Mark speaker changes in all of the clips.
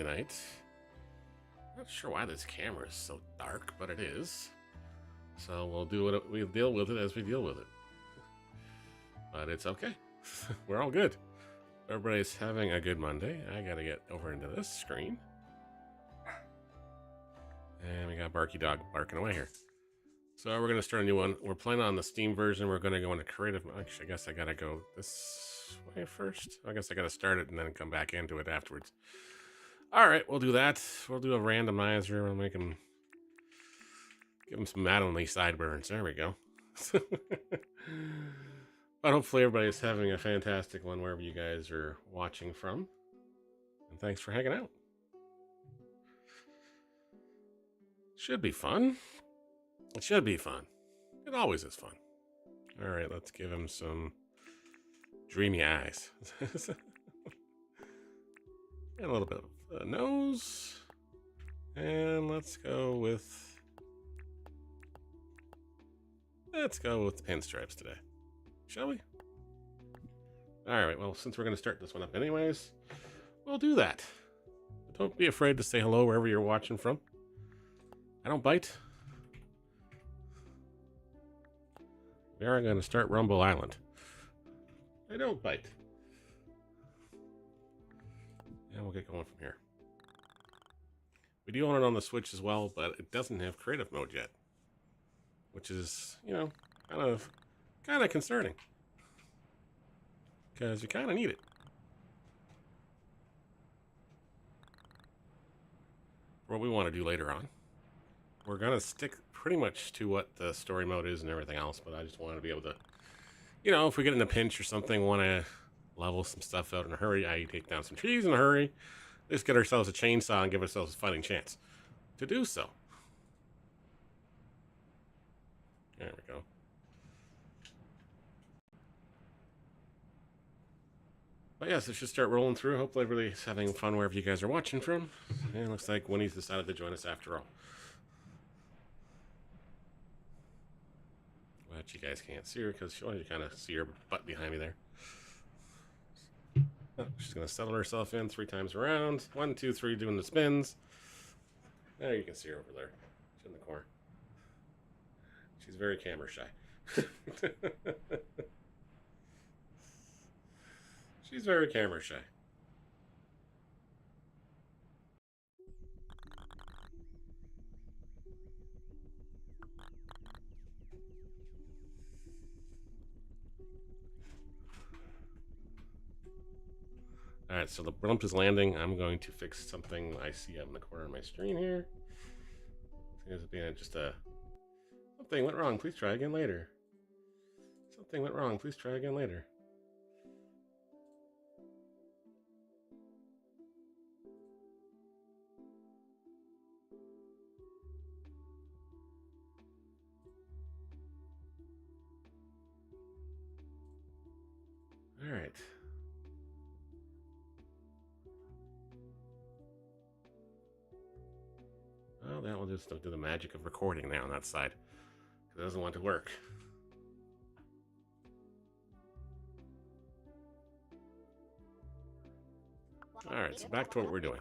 Speaker 1: tonight. Not sure why this camera is so dark, but it is. So we'll deal with it as we deal with it. But it's okay. We're all good. Everybody's having a good Monday. I gotta get over into this screen. And we got Barky Dog barking away here. So we're gonna start a new one. We're playing on the Steam version. We're gonna go into creative. Actually, I guess I gotta go this way first. I guess I gotta start it and then come back into it afterwards. All right, we'll do that. We'll do a randomizer. We'll make him, give him some Mattingly sideburns. There we go. But hopefully everybody's having a fantastic one wherever you guys are watching from. And thanks for hanging out. Should be fun. It should be fun. It always is fun. All right, let's give him some dreamy eyes. And a little bit of a nose. And let's go with the pinstripes today. Shall we? All right, well, since we're going to start this one up anyways, we'll do that. But don't be afraid to say hello wherever you're watching from. I don't bite. We are going to start Rumble Island. I don't bite. And we'll get going from here. We do own it on the Switch as well, but it doesn't have creative mode yet. Which is, you know, kind of concerning. Because you kind of need it. For what we want to do later on. We're going to stick pretty much to what the story mode is and everything else, but I just wanted to be able to, you know, if we get in a pinch or something, want to level some stuff out in a hurry, i.e. take down some trees in a hurry, let's get ourselves a chainsaw and give ourselves a fighting chance to do so. There we go. But yes, it should start rolling through. Hopefully everybody's having fun wherever you guys are watching from. And it looks like Winnie's decided to join us after all. But you guys can't see her because you kind of see her butt behind me there. Oh, she's going to settle herself in 3 times around. 1, 2, 3, doing the spins. There, you can see her over there. She's in the corner. She's very camera shy. She's very camera shy. Alright, so the bump is landing. I'm going to fix something I see up in the corner of my screen here. Seems to be just a... Something went wrong. Please try again later. Something went wrong. Please try again later. Alright. Well, that will just do the magic of recording now on that side. It doesn't want to work. Alright, so back to what we're doing.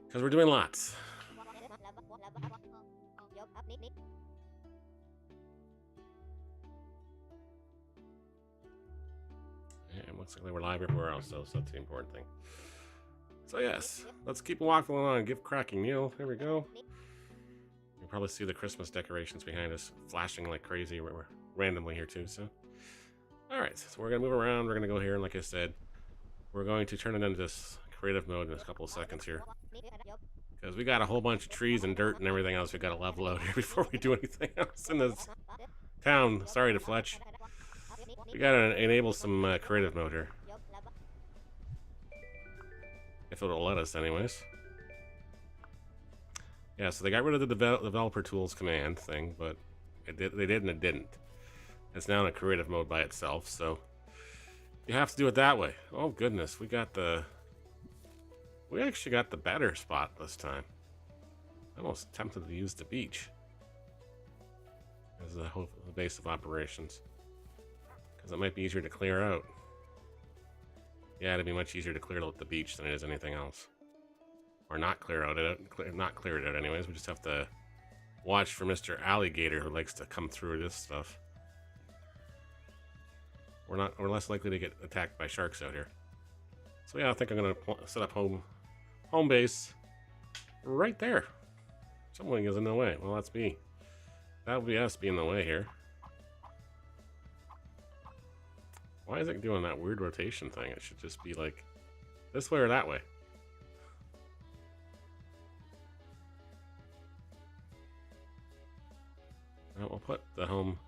Speaker 1: Because we're doing lots. And it looks like we're live everywhere else, though, so that's the important thing. So yes, let's keep walking along and give cracking, Neil. There we go. You can probably see the Christmas decorations behind us flashing like crazy randomly here too. So, all right, so we're gonna move around. We're gonna go here, and like I said, we're going to turn it into this creative mode in a couple of seconds here, because we got a whole bunch of trees and dirt and everything else we got to level out here before we do anything else in this town. Sorry to Fletch. We gotta enable some creative mode here. If it'll let us, anyways. Yeah, so they got rid of the developer tools command thing, but they did and it didn't. It's now in a creative mode by itself, so you have to do it that way. Oh goodness, we actually got the better spot this time. I almost tempted to use the beach as the base of operations, because it might be easier to clear out. Yeah, it'd be much easier to clear out the beach than it is anything else. Or not clear it out anyways. We just have to watch for Mr. Alligator who likes to come through this stuff. We're less likely to get attacked by sharks out here. So yeah, I think I'm gonna set up home base right there. Someone is in the way. Well, that's me. That would be us being in the way here. Why is it doing that weird rotation thing? It should just be like this way or that way. Well, we'll put the home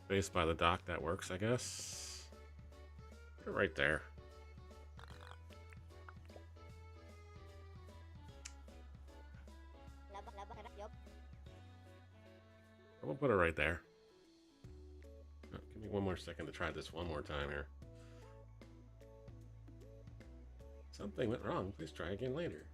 Speaker 1: base by the dock. That works, I guess. Put it right there. We'll put it right there. Oh, give me one more second to try this one more time here. Something went wrong. Please try again later.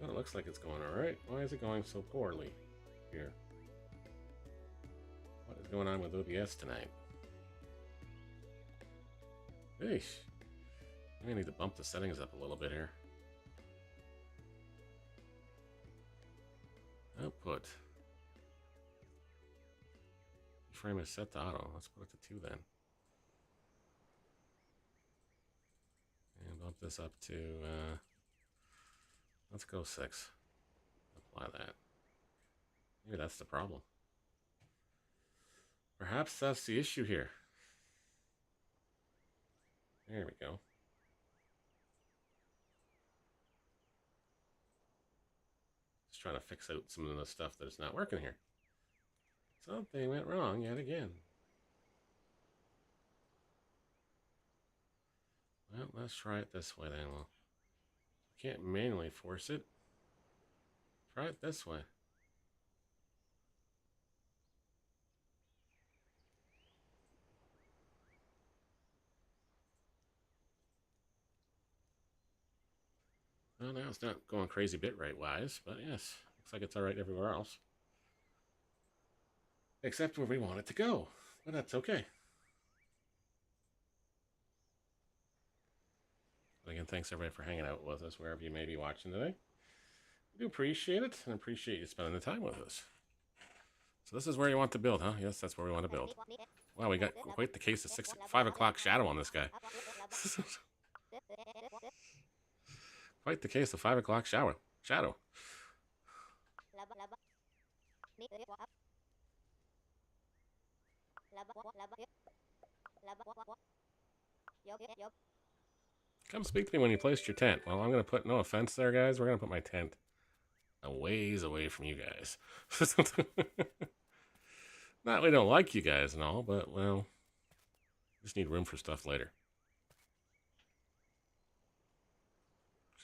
Speaker 1: Well, it looks like it's going alright. Why is it going so poorly here? What is going on with OBS tonight? Eesh. I need to bump the settings up a little bit here. Output. Frame is set to auto. Let's put it to 2 then. And bump this up to, let's go 6. Apply that. Maybe that's the problem. Perhaps that's the issue here. There we go. Just trying to fix out some of the stuff that's not working here. Something went wrong yet again. Well, let's try it this way then. Well, can't manually force it. Try it this way. Well, now it's not going crazy bitrate wise, but yes, looks like it's alright everywhere else. Except where we want it to go, but that's okay. Again, thanks everybody for hanging out with us wherever you may be watching today. We do appreciate it, and appreciate you spending the time with us. So this is where you want to build, huh? Yes, that's where we want to build. Wow, we got quite the case of 5 o'clock shadow on this guy. Quite the case of 5 o'clock shadow. Come speak to me when you placed your tent. Well, I'm going to put, no offense there, guys, we're going to put my tent a ways away from you guys. Not we don't like you guys and all, but, well, just need room for stuff later.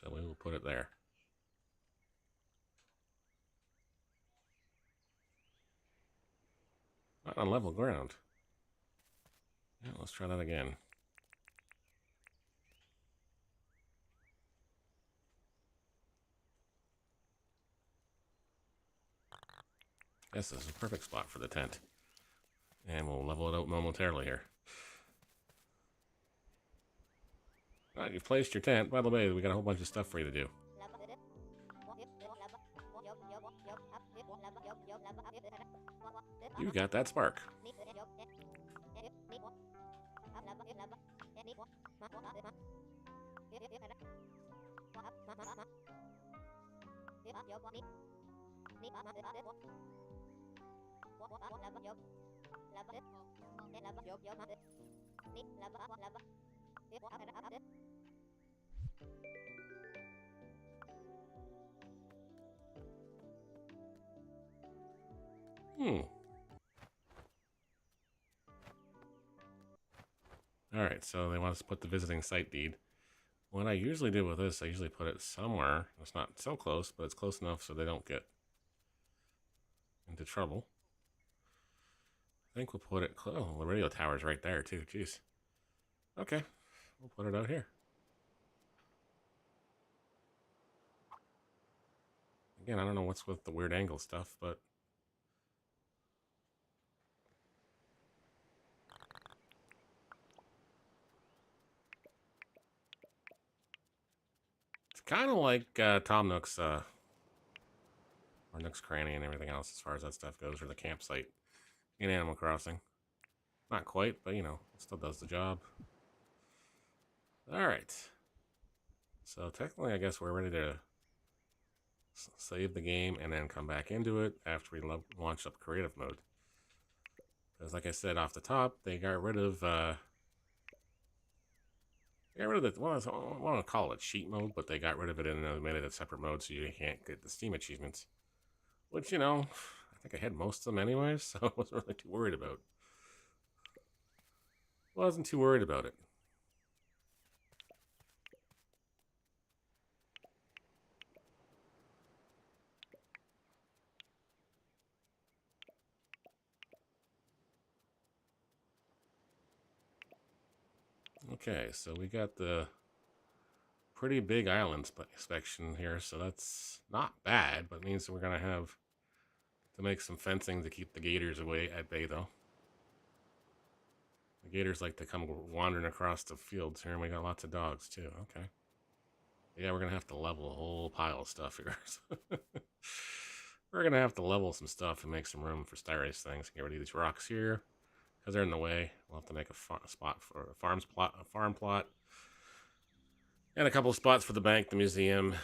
Speaker 1: So we will put it there. Not on level ground. Yeah, let's try that again. Yes, this is a perfect spot for the tent. And we'll level it out momentarily here. Alright, you've placed your tent. By the way, we got a whole bunch of stuff for you to do. You got that spark. Alright, so they want us to put the visiting site deed. What I usually do with this, I usually put it somewhere. It's not so close, but it's close enough so they don't get into trouble. I think we'll put it... Oh, the radio tower's right there, too. Jeez. Okay. We'll put it out here. Again, I don't know what's with the weird angle stuff, but... It's kind of like Tom Nook's... or Nook's Cranny and everything else as far as that stuff goes, or the campsite in Animal Crossing. Not quite, but you know, it still does the job. Alright. So technically, I guess we're ready to save the game and then come back into it after we launch up creative mode. Because like I said off the top, they got rid of the, well, I want to call it cheat mode, but they got rid of it and made it a separate mode so you can't get the Steam achievements. Which, you know, I think I had most of them anyways, so I wasn't really too worried about. Wasn't too worried about it. Okay, so we got the pretty big island section here, so that's not bad, but it means we're going to have to make some fencing to keep the gators away at bay, though. The gators like to come wandering across the fields here, and we got lots of dogs, too. Okay. Yeah, we're going to have to level a whole pile of stuff here. We're going to have to level some stuff and make some room for Styrase things. Get rid of these rocks here, because they're in the way. We'll have to make a spot for a farm plot. And a couple of spots for the bank, the museum,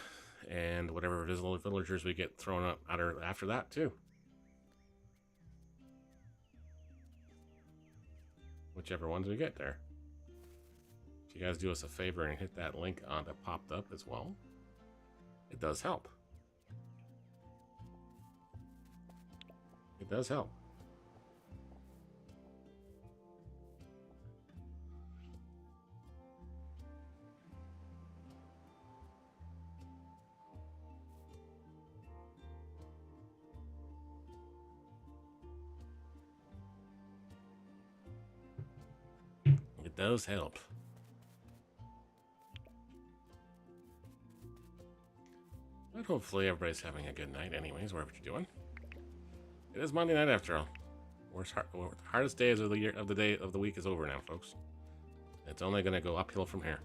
Speaker 1: and whatever villagers we get thrown up after that, too. Whichever ones we get there. If you guys do us a favor and hit that link that popped up as well, it does help. It does help. It does help. But hopefully everybody's having a good night anyways, wherever you're doing. It is Monday night after all. Hardest days of the week is over now, folks. It's only going to go uphill from here.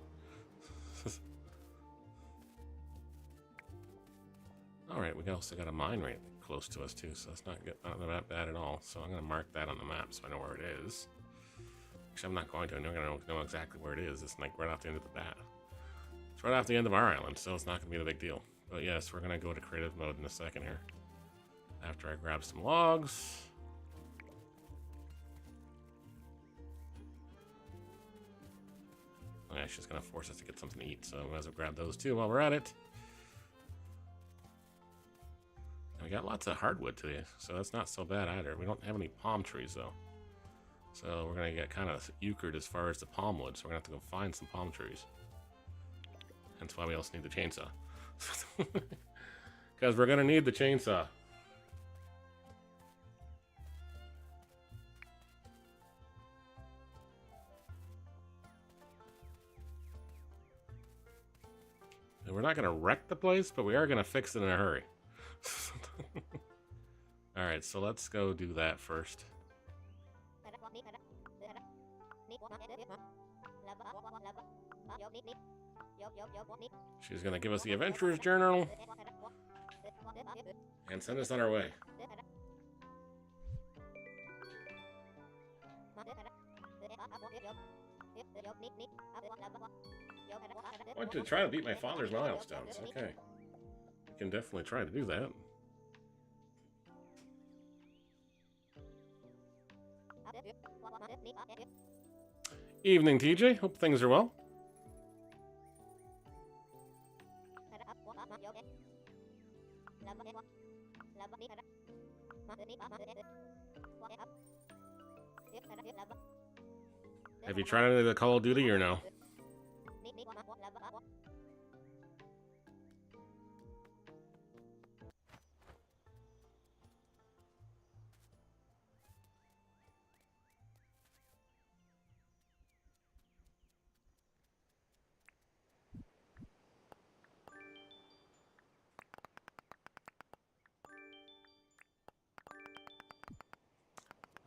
Speaker 1: Alright, we also got a mine right close to us too, so that's not that bad at all. So I'm going to mark that on the map so I know where it is. Actually, I'm not going to. I'm not going to know exactly where it is. It's like right off the end of the bat. It's right off the end of our island, so it's not going to be the big deal. But yes, we're going to go to creative mode in a second here. After I grab some logs. Oh, yeah, she's going to force us to get something to eat, so we might as well grab those too while we're at it. And we got lots of hardwood today, so that's not so bad either. We don't have any palm trees, though. So we're going to get kind of euchred as far as the palm wood, so we're going to have to go find some palm trees. Hence why we also need the chainsaw. Because we're going to need the chainsaw. And we're not going to wreck the place, but we are going to fix it in a hurry. Alright, so let's go do that first. She's going to give us the Adventurer's Journal and send us on our way. I want to try to beat my father's milestones. Okay. I can definitely try to do that. Evening, TJ. Hope things are well. Have you tried any of the Call of Duty or no?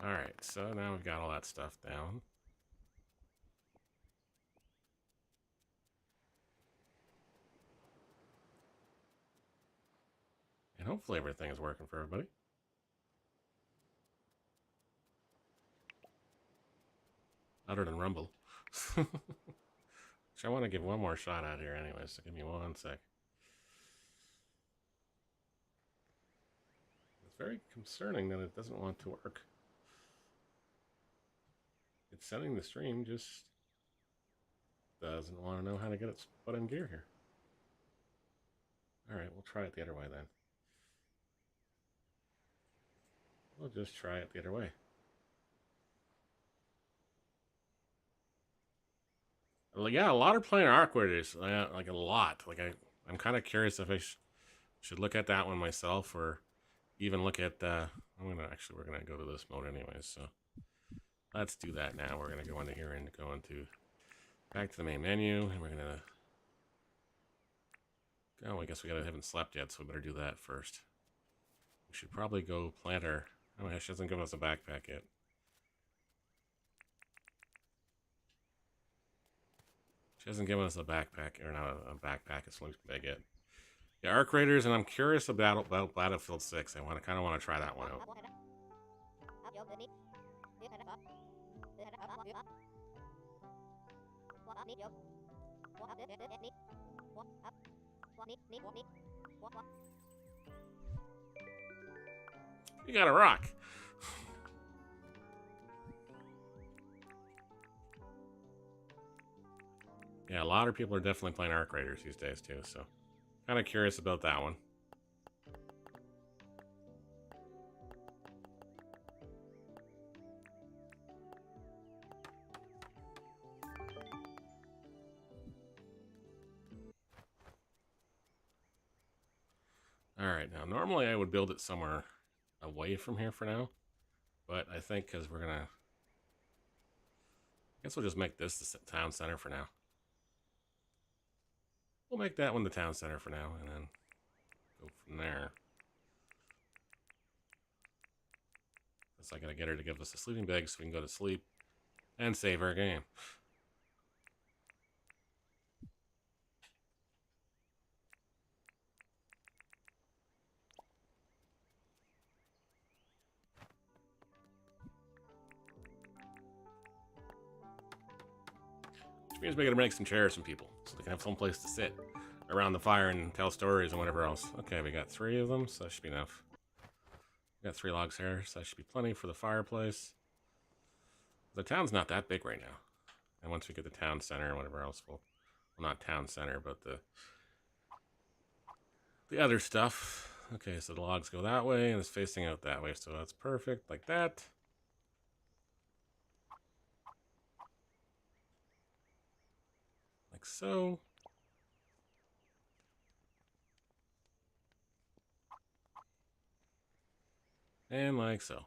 Speaker 1: Alright, so now we've got all that stuff down. And hopefully everything is working for everybody. Other than Rumble. Which I want to give one more shot out here anyway, so give me 1 sec. It's very concerning that it doesn't want to work. It's sending the stream, just doesn't want to know how to get it put in gear here. Alright, we'll try it the other way then. We'll just try it the other way. Yeah, a lot are playing Arc Raiders, like a lot. Like I'm kind of curious if I should look at that one myself, or even look at. We're gonna go to this mode anyways. So let's do that now. We're gonna go into here and go into back to the main menu, and we're gonna. Oh, I guess we haven't slept yet, so we better do that first. We should probably go plant our. Oh, she hasn't given us a backpack yet. She hasn't given us a backpack, or not a backpack, it's looks big yet. Yeah, Arc Raiders, and I'm curious about Battlefield 6. I kind of want to try that one out. You got a rock. Yeah, a lot of people are definitely playing Arc Raiders these days too, so kind of curious about that one. Alright, now normally I would build it somewhere away from here for now, but I think because we're gonna... I guess we'll just make this the town center for now. We'll make that one the town center for now, and then go from there. Guess I gotta get her to give us a sleeping bag so we can go to sleep and save our game. Which means we gotta make some chairs for people so they can have some place to sit around the fire and tell stories and whatever else. Okay, we got 3 of them, so that should be enough. We got 3 logs here, so that should be plenty for the fireplace. The town's not that big right now. And once we get the town center and whatever else, well, not town center, but the other stuff. Okay, so the logs go that way and it's facing out that way, so that's perfect, like that. Like so. And like so.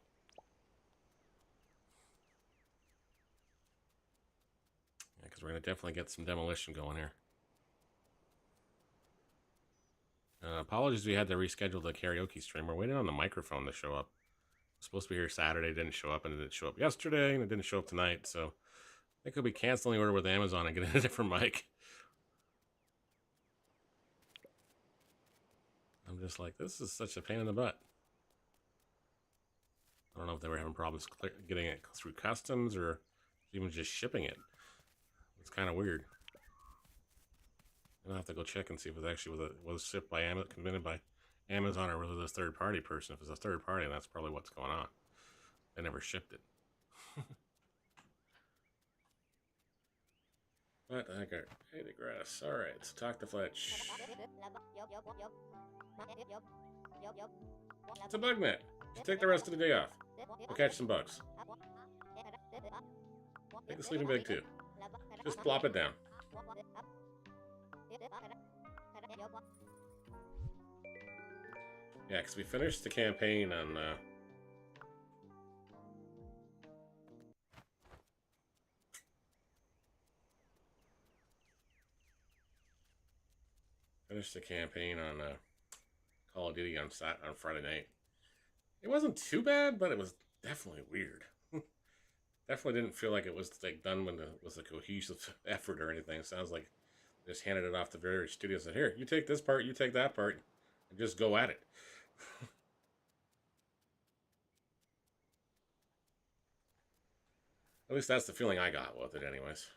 Speaker 1: Yeah, because we're going to definitely get some demolition going here. Apologies we had to reschedule the karaoke stream. We're waiting on the microphone to show up. It was supposed to be here Saturday, didn't show up, and it didn't show up yesterday, and it didn't show up tonight, so I think we'll be canceling the order with Amazon and getting a different mic. I'm just like, this is such a pain in the butt. I don't know if they were having problems getting it through customs or even just shipping it. It's kind of weird. I'll have to go check and see if it actually was shipped by convented by Amazon, or whether it was a third-party person. If it's a third party, that's probably what's going on. They never shipped it. But I got 80 grass. Alright, so talk to Fletch. It's a bug net. You take the rest of the day off. We'll catch some bugs. Take the sleeping bag too. Just plop it down. Yeah, because we finished the campaign on... Finished the campaign on Call of Duty on Friday night. It wasn't too bad, but it was definitely weird. Definitely didn't feel like it was like done when it was a cohesive effort or anything. It sounds like they just handed it off to various studios and said, here, you take this part, you take that part, and just go at it. At least that's the feeling I got with it, anyways.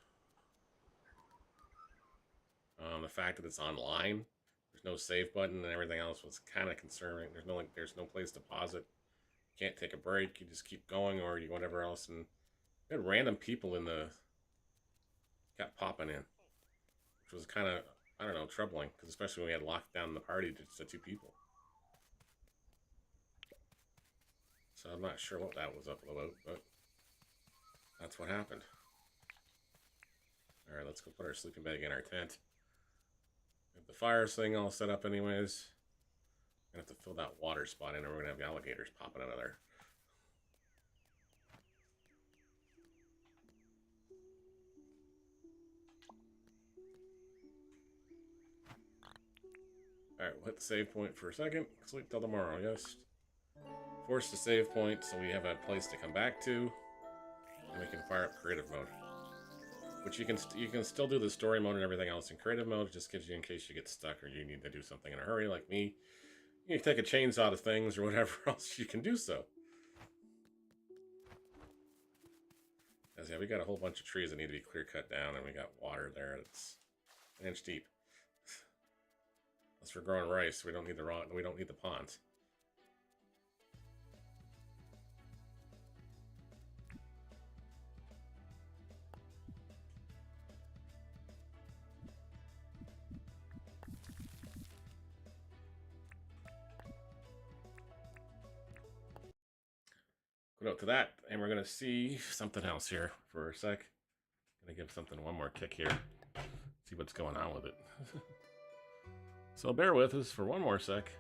Speaker 1: The fact that it's online, there's no save button, and everything else was kind of concerning. There's no place to pause it. You can't take a break. You just keep going, or you whatever else. And we had random people in the kept popping in, which was kind of, I don't know, troubling, because especially when we had locked down the party to just the two people. So I'm not sure what that was up about, but that's what happened. Alright, let's go put our sleeping bag in our tent. Have the fire thing all set up anyways. I'm gonna have to fill that water spot in, or we're gonna have alligators popping out of there. Alright, we'll hit the save point for a second. Sleep till tomorrow, yes. Force the save point so we have a place to come back to. And we can fire up creative mode. Which you can still do the story mode and everything else in creative mode. It just gives you in case you get stuck or you need to do something in a hurry like me. You can take a chainsaw to things or whatever else, you can do so. As yeah, we got a whole bunch of trees that need to be clear cut down, and we got water there that's an inch deep. Unless we're growing rice, we don't need the ponds. Go out to that, and we're gonna see something else here for a sec. Gonna give something one more kick here. See what's going on with it. So bear with us for one more sec.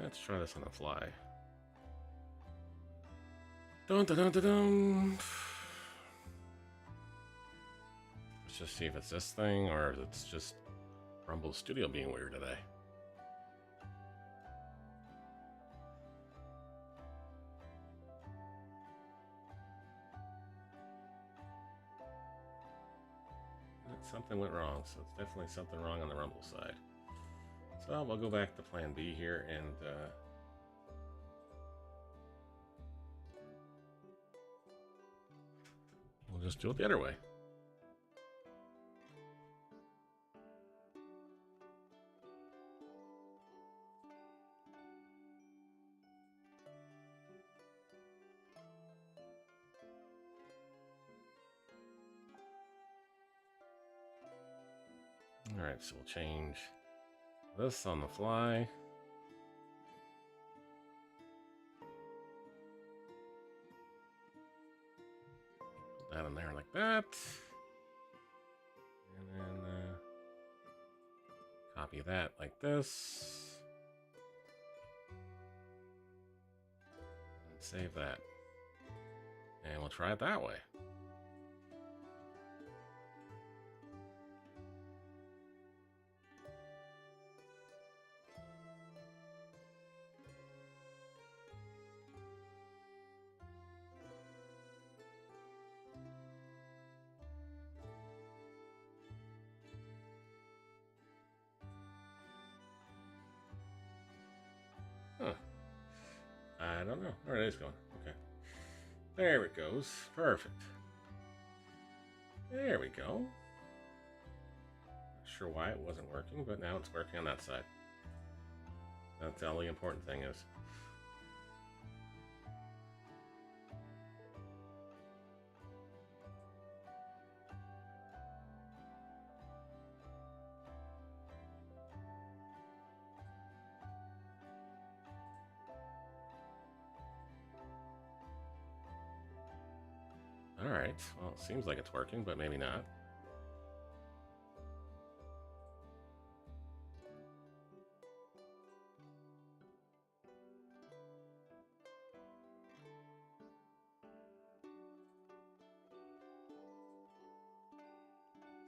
Speaker 1: Let's try this on the fly. Dun dun dun dun dun. Let's just see if it's this thing or if it's just Rumble Studio being weird today. Something went wrong, so it's definitely something wrong on the Rumble side. So we'll go back to plan B here, and we'll just do it the other way. Alright, so we'll change this on the fly. Put that in there like that. And then copy that like this. And save that. And we'll try it that way. Huh. I don't know. Where it is going. Okay. There it goes. Perfect. There we go. Not sure why it wasn't working, but now it's working on that side. That's all the important thing is. Alright, well, it seems like it's working, but maybe not.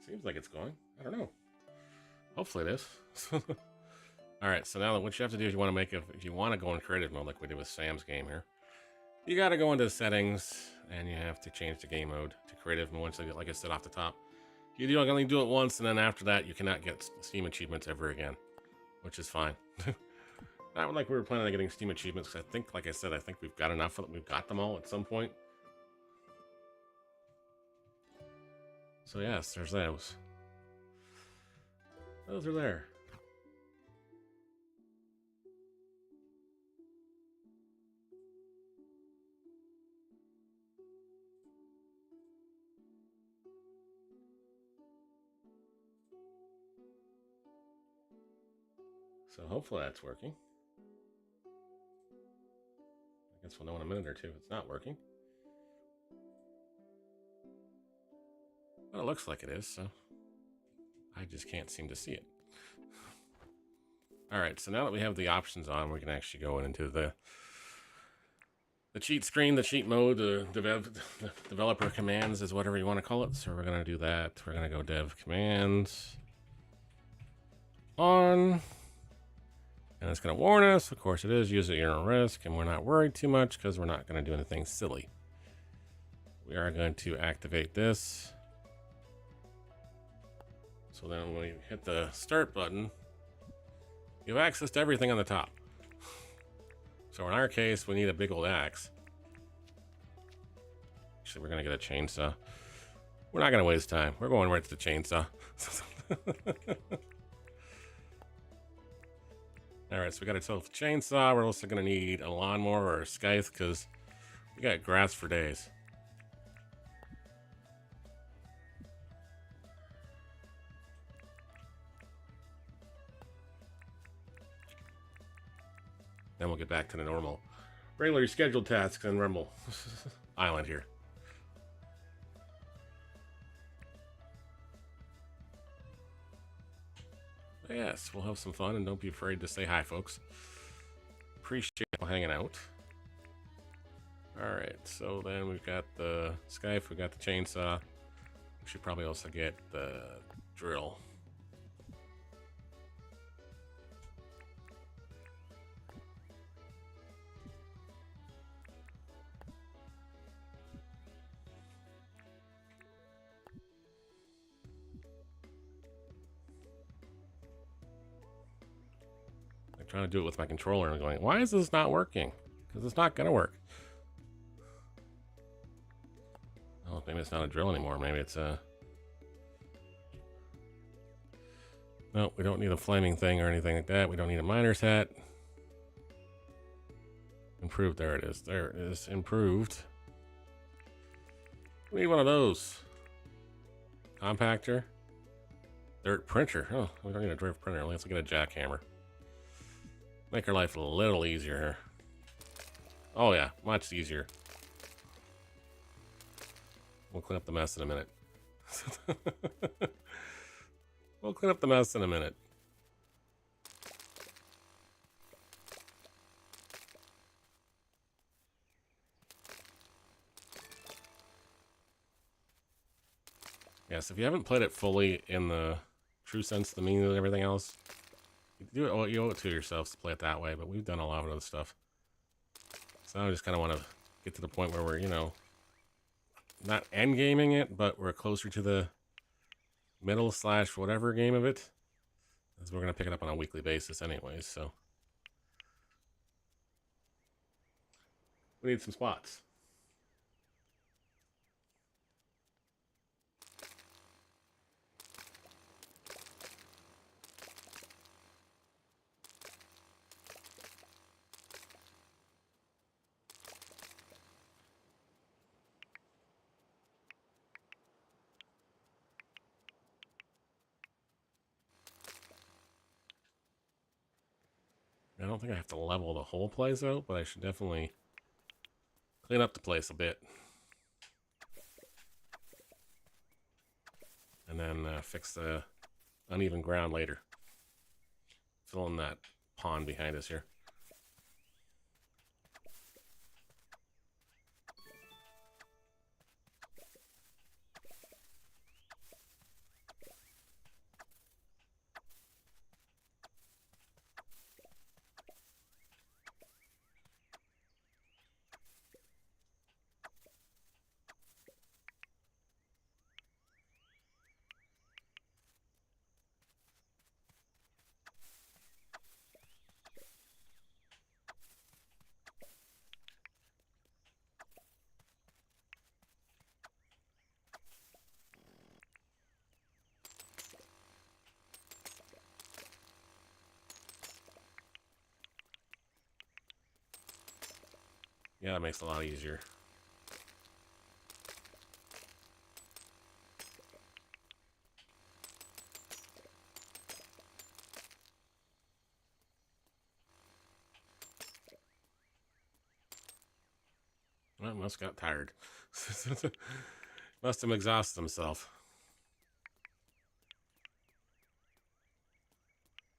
Speaker 1: Seems like it's going. I don't know. Hopefully it is. Alright, so now what you have to do is you want to make if you want to go in creative mode like we did with Sam's game here, you got to go into settings and you have to change the game mode to creative mode. So like I said off the top, you only do it once, and then after that you cannot get Steam achievements ever again, which is fine. Not like we were planning on getting Steam achievements, because I think, like I said, I think we've got enough of them. We've got them all at some point. So yes, there's those. Those are there. So hopefully that's working. I guess we'll know in a minute or two if it's not working. Well, it looks like it is, so I just can't seem to see it. Alright, so now that we have the options on, we can actually go into the cheat screen, the cheat mode, the developer commands is whatever you want to call it. So we're going to do that. We're going to go dev commands on. And it's going to warn us. Of course it is. Use it at your own risk. And we're not worried too much because we're not going to do anything silly. We are going to activate this. So then when you hit the start button, you have access to everything on the top. So in our case, we need a big old axe. Actually, we're going to get a chainsaw. We're not going to waste time. We're going right to the chainsaw. Alright, so we got ourselves a chainsaw. We're also going to need a lawnmower or a scythe because we got grass for days. Then we'll get back to the normal, regularly scheduled tasks on Rumble Island here. But yes, we'll have some fun, and don't be afraid to say hi, folks. Appreciate you hanging out. Alright, so then we've got the scythe, we've got the chainsaw. We should probably also get the drill. Trying to do it with my controller and going, why is this not working? Because it's not going to work. Oh, maybe it's not a drill anymore. Maybe it's a... No, we don't need a flaming thing or anything like that. We don't need a miner's hat. Improved. There it is. There it is. Improved. We need one of those. Compactor. Dirt printer. Oh, we don't need a dirt printer. Let's get a jackhammer. Make our life a little easier here. Oh yeah, much easier. We'll clean up the mess in a minute. We'll clean up the mess in a minute. Yes, if you haven't played it fully in the true sense of the meaning and everything else, you owe it to yourselves to play it that way, but we've done a lot of other stuff. So now I just kind of want to get to the point where we're, you know, not end gaming it, but we're closer to the middle / whatever game of it. As we're going to pick it up on a weekly basis anyways, so. We need some spots. I don't think I have to level the whole place out, but I should definitely clean up the place a bit. and then fix the uneven ground later. Fill in that pond behind us here. Yeah, that makes it a lot easier. Well, must got tired. Must have exhausted himself.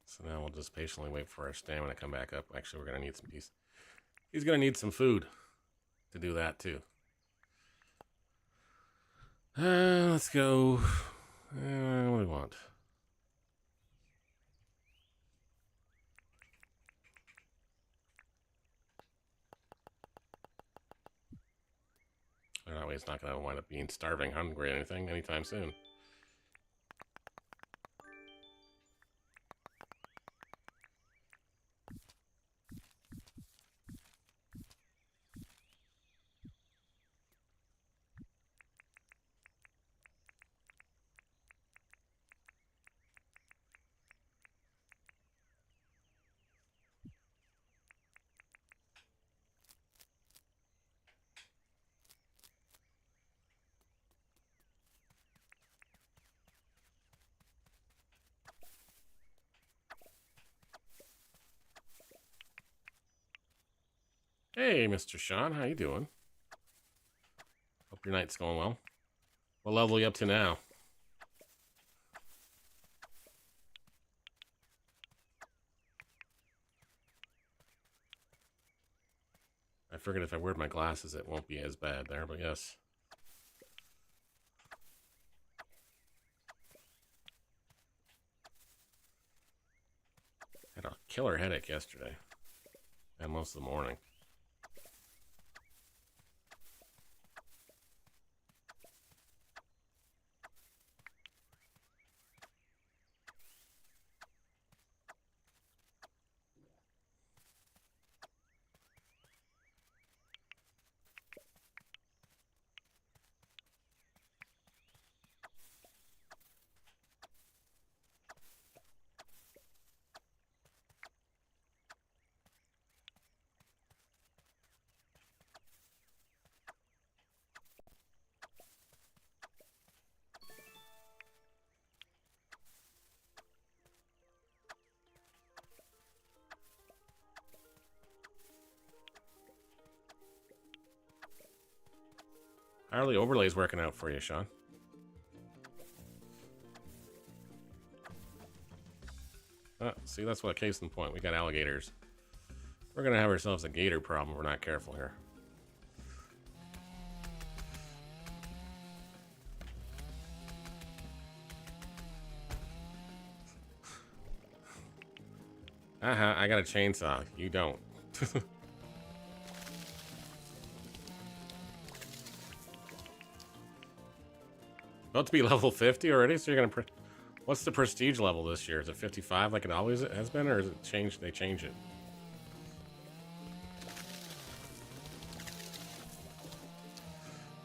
Speaker 1: So now we'll just patiently wait for our stamina to come back up. Actually, we're going to need some peace. He's going to need some food to do that, too. Let's go. What do we want? That way it's not going to wind up being starving, hungry, or anything anytime soon. Hey, Mr. Sean, how you doing? Hope your night's going well. What level are you up to now? I figured if I wear my glasses, it won't be as bad there, but yes. Had a killer headache yesterday, and most of the morning. How are the overlays working out for you, Sean? See, that's what a case in point. We got alligators. We're gonna have ourselves a gator problem if we're not careful here. I got a chainsaw. You don't. About to be level 50 already, so you're gonna... What's the prestige level this year? Is it 55 like it always has been, or is it changed? They change it?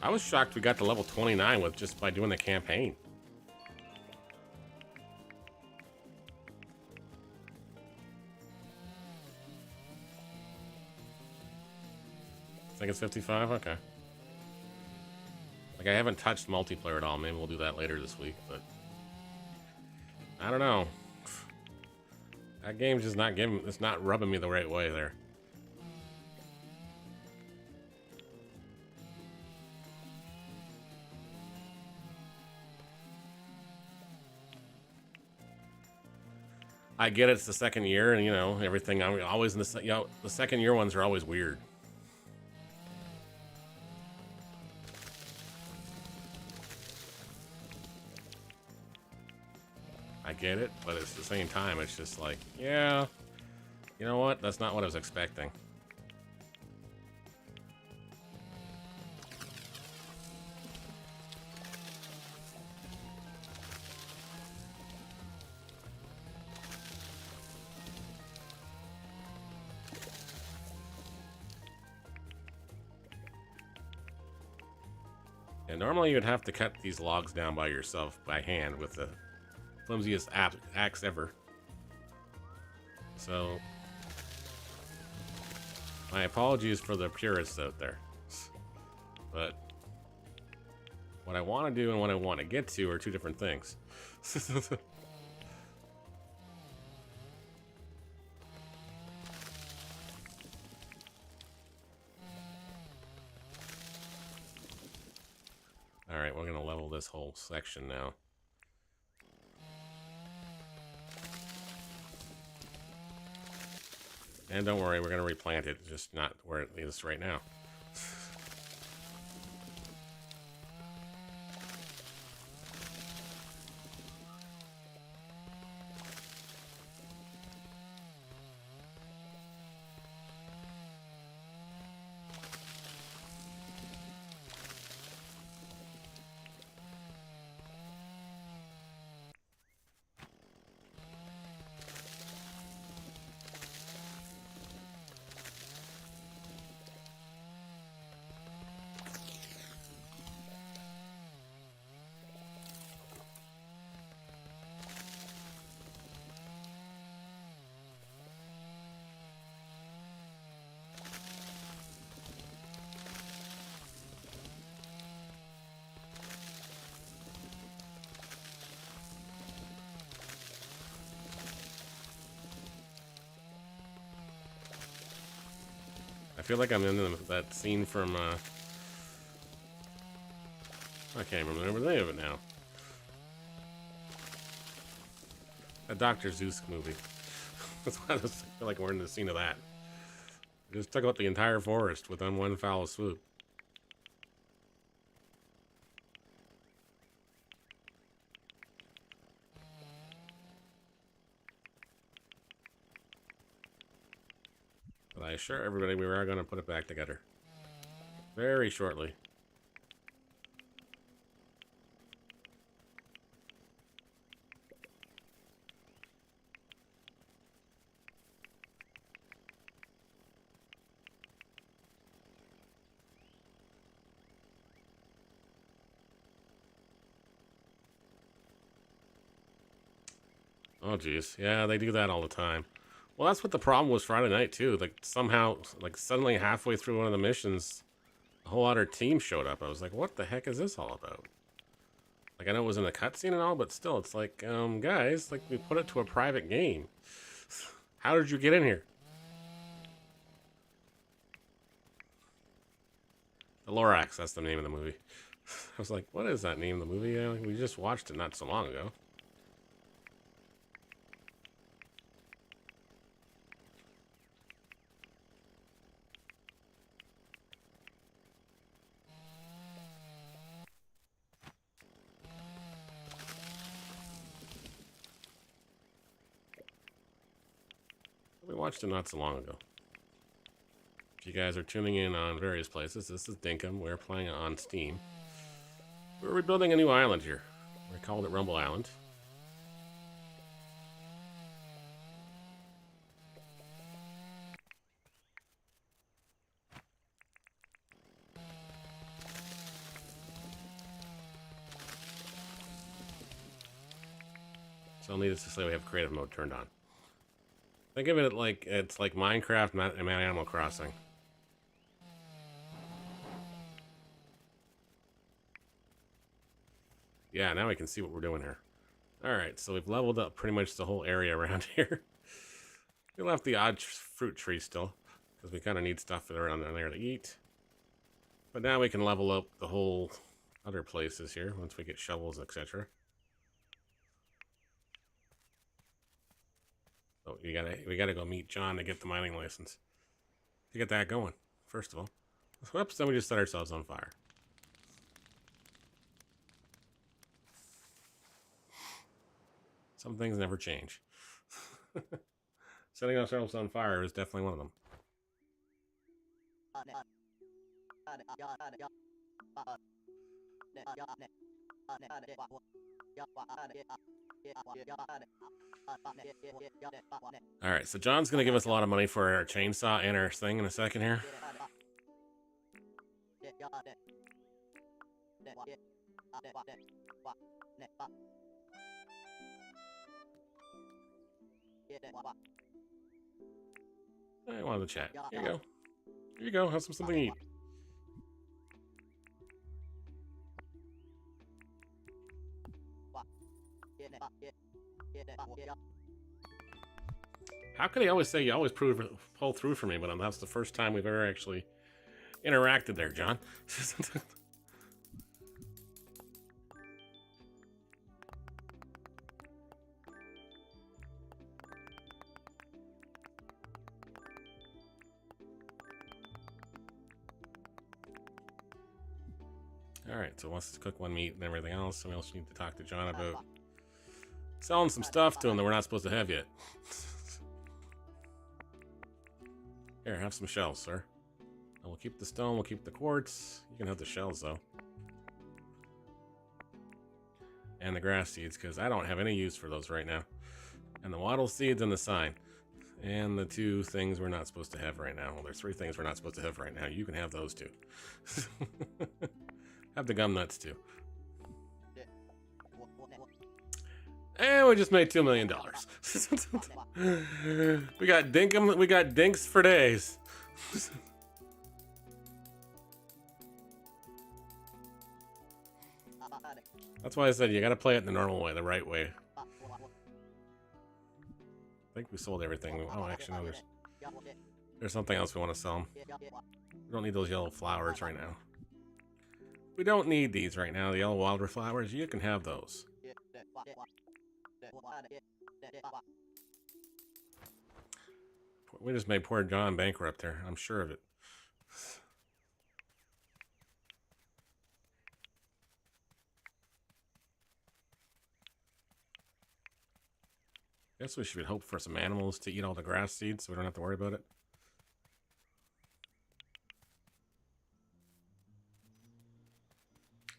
Speaker 1: I was shocked we got to level 29 with just by doing the campaign. I think it's 55? Okay. Like, I haven't touched multiplayer at all. Maybe we'll do that later this week, but... I don't know. That game's just not giving... It's not rubbing me the right way there. I get it's the second year, and you know everything. I'm always in the second year ones are always weird. I get it, but at the same time, it's just like, yeah, you know what? That's not what I was expecting. And normally you'd have to cut these logs down by yourself by hand with the flimsiest axe ever. So, my apologies for the purists out there. But what I want to do and what I want to get to are two different things. Alright, we're going to level this whole section now. And don't worry, we're going to replant it, just not where it is right now. I feel like I'm in that scene from, I can't remember the name of it now. A Dr. Zeus movie. That's why I feel like we're in the scene of that. Just took out the entire forest with one foul swoop. But I assure everybody we are going to put it back together. Very shortly. Oh, geez. Yeah, they do that all the time. Well, that's what the problem was Friday night, too. Like, somehow, like, suddenly halfway through one of the missions, a whole other team showed up. I was like, what the heck is this all about? Like, I know it was in the cutscene and all, but still, it's like, guys, like, we put it to a private game. How did you get in here? The Lorax, that's the name of the movie. I was like, what is that name of the movie? We just watched it not so long ago. We watched it not so long ago. If you guys are tuning in on various places, this is Dinkum. We're playing on Steam. We're rebuilding a new island here. We called it Rumble Island. So needless to say, we have creative mode turned on. Think of it like it's like Minecraft and Animal Crossing. Yeah, now we can see what we're doing here. Alright, so we've leveled up pretty much the whole area around here. We left the odd fruit tree still, because we kind of need stuff around there to eat. But now we can level up the whole other places here, once we get shovels, etc. So we gotta go meet John to get the mining license. To get that going, first of all. Whoops, then we just set ourselves on fire. Some things never change. Setting ourselves on fire is definitely one of them. Alright, so John's going to give us a lot of money for our chainsaw and our thing in a second here. I wanted to chat. Here you go. Here you go. Have something to eat. How can he always say you always pull through for me, but that's the first time we've ever actually interacted there, John? Alright, so once it's cook one meat and everything else, we also need to talk to John about selling some stuff to him that we're not supposed to have yet. Here, have some shells, sir. And we'll keep the stone, we'll keep the quartz. You can have the shells, though. And the grass seeds, because I don't have any use for those right now. And the wattle seeds and the sign. And the two things we're not supposed to have right now. Well, there's three things we're not supposed to have right now. You can have those two. Have the gum nuts, too. And we just made $2 million. We got Dinkum, we got dinks for days. That's why I said you gotta play it the normal way, the right way. I think we sold everything. Oh, actually, no, there's something else we want to sell them. We don't need those yellow flowers right now. We don't need these right now, the yellow wildwood flowers. You can have those. We just made poor John bankrupt there. I'm sure of it. Guess we should hope for some animals to eat all the grass seeds so we don't have to worry about it.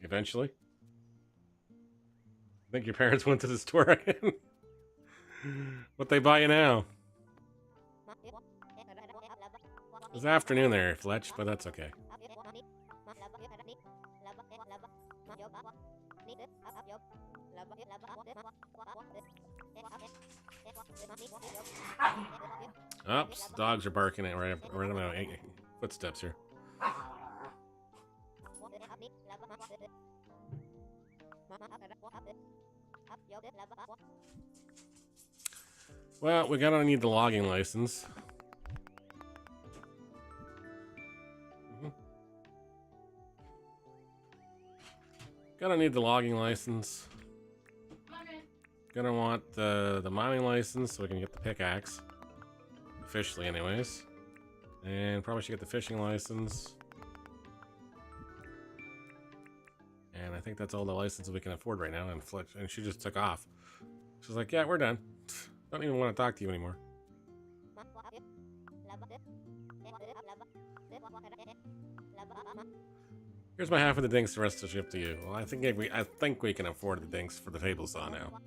Speaker 1: Eventually. I think your parents went to the store again. What they buy you now? It's afternoon there, Fletch, but that's okay. Oops, the dogs are barking at right at my footsteps here. Well, we're gonna need the logging license. Gonna need the logging license. Gonna want the mining license so we can get the pickaxe. Officially, anyways. And probably should get the fishing license. And I think that's all the licenses we can afford right now. And Fletch, and she just took off. She's like, yeah, we're done. Don't even want to talk to you anymore. Here's my half of the dinks, the rest will ship to you. Well, I think we can afford the dinks for the table saw now.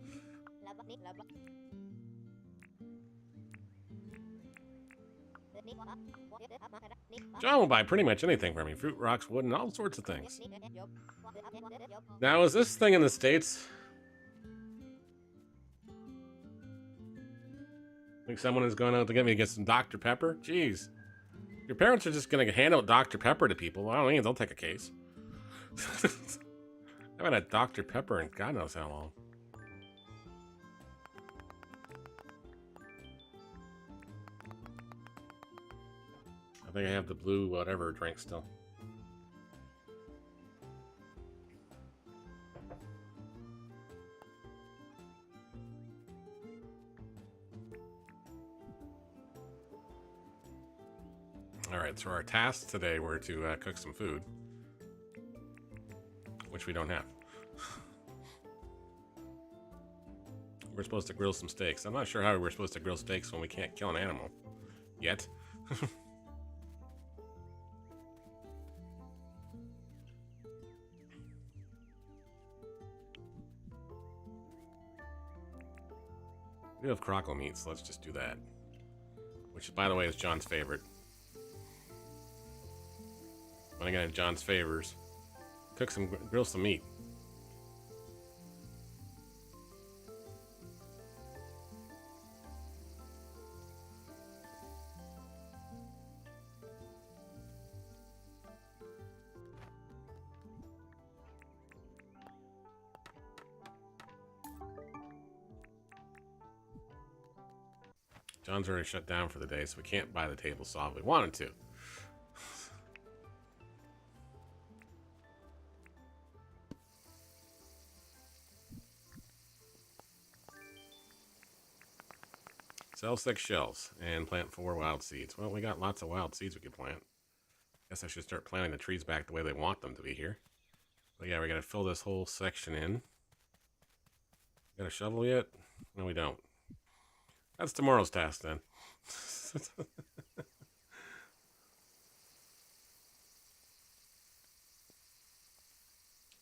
Speaker 1: John will buy pretty much anything from me. Fruit, rocks, wood, and all sorts of things. Now, is this thing in the States? I think someone has gone out to get me to get some Dr. Pepper? Jeez. Your parents are just going to hand out Dr. Pepper to people. Well, I don't mean they'll take a case. I haven't had Dr. Pepper in God knows how long. I think I have the blue whatever drink still. Alright, so our tasks today were to cook some food. Which we don't have. We're supposed to grill some steaks. I'm not sure how we're supposed to grill steaks when we can't kill an animal. Yet. We have crockle meat, so let's just do that. Which, by the way, is John's favorite. When I got John's favors, grill some meat. John's already shut down for the day, so we can't buy the table saw if we wanted to. Sell 6 shells and plant 4 wild seeds. Well, we got lots of wild seeds we could plant. Guess I should start planting the trees back the way they want them to be here. But yeah, we gotta fill this whole section in. Got a shovel yet? No, we don't. That's tomorrow's task then.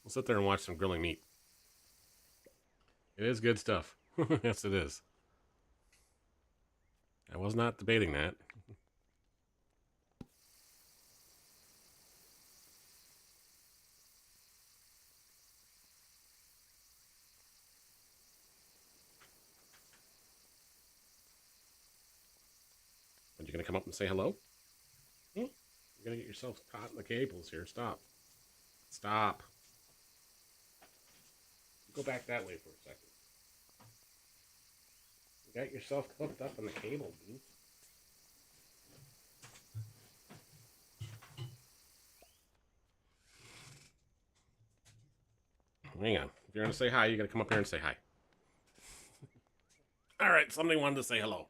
Speaker 1: We'll sit there and watch some grilling meat. It is good stuff. Yes, it is. I was not debating that. Are you gonna come up and say hello? You're gonna get yourself caught in the cables here. Stop. Stop. Go back that way for a second. You got yourself hooked up in the cable, dude. Hang on. If you're gonna say hi, you gotta come up here and say hi. Alright, somebody wanted to say hello.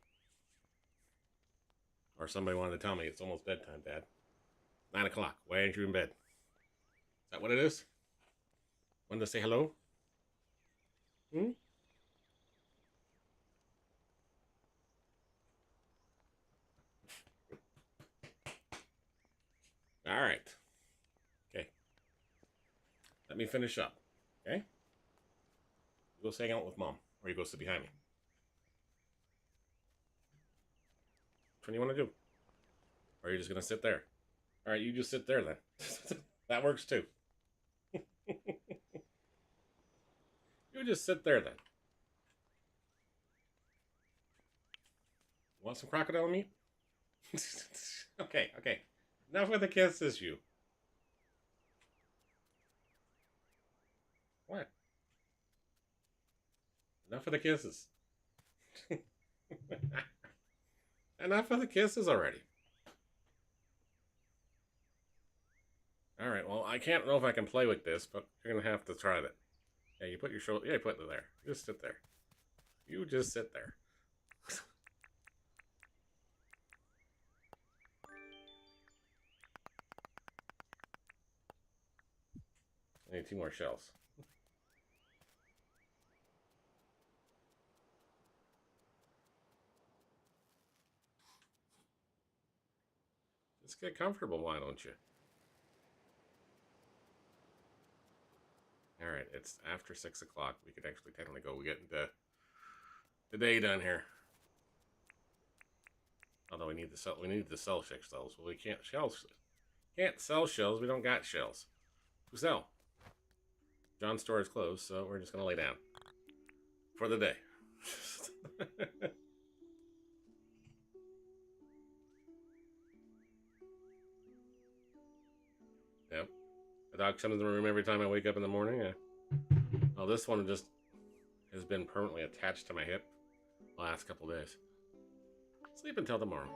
Speaker 1: Or somebody wanted to tell me it's almost bedtime, Dad. 9 o'clock. Why aren't you in bed? Is that what it is? Wanted to say hello? Alright. Okay. Let me finish up. Okay? You go hang out with Mom. Or you go sit behind me. Which one do you want to do? Or are you just going to sit there? Alright, you just sit there then. That works too. You just sit there then. Want some crocodile meat? Okay. Enough with the kisses, you. What? Enough of the kisses. Enough of the kisses already. Alright, well, I can't know if I can play with this, but you're going to have to try that. Yeah, you put your shoulder... Yeah, you put it there. Just sit there. You just sit there. I need 2 more shells. Just get comfortable, why don't you? Alright, it's after 6 o'clock. We could actually technically go. We get the day done here. Although we need to sell 6 shells. Well, we can't sell shells. We don't got shells. Who sell? John's store is closed, so we're just gonna lay down for the day. Yep. The dog comes in the room every time I wake up in the morning. Oh, this one just has been permanently attached to my hip the last couple days. Sleep until tomorrow.